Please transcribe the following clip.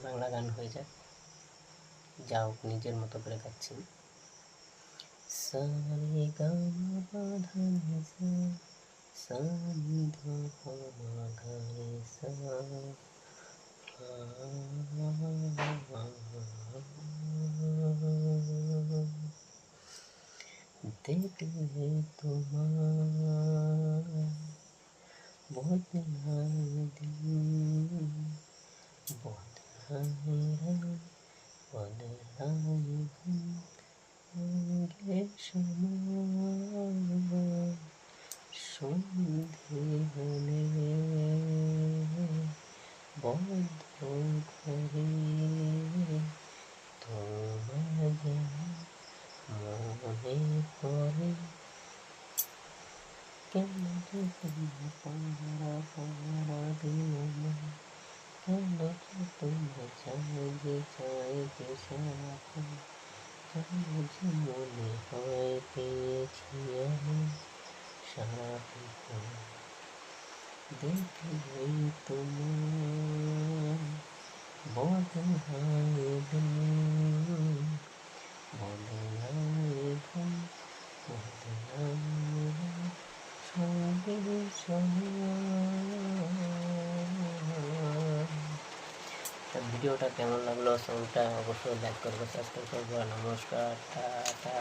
বাংলা গান হয়ে যাক, যা হোক নিজের মতো করে গাচ্ছি। সা রে গা মা পা ধা নি সা, সা নি ধা পা মা ধা রে সা, দেখলে তোমার বদলায় দিন, বদলায় রাত, বদলায় ঘুম, আগে সময় সন্ধে হলে বদ্ধ ঘরে তোমার যেন মনে পড়ে। কেন যে তুমি পারা পারা দিল না, কেন যে তোমার চাই যে সারাক্ষণ, কেন যে মনে হয় পেয়েছি আমি সারাক্ষণ। দেখলেই তোমার বদলায় দিন, বদলায় ঘুম, বদলায় রাত, সঙ্গে সময়। ভিডিওটা কেমন লাগলো, সঙ্গটা অবশ্যই লাইক করবো, সাবস্ক্রাইব করবো। নমস্কার, টাটা।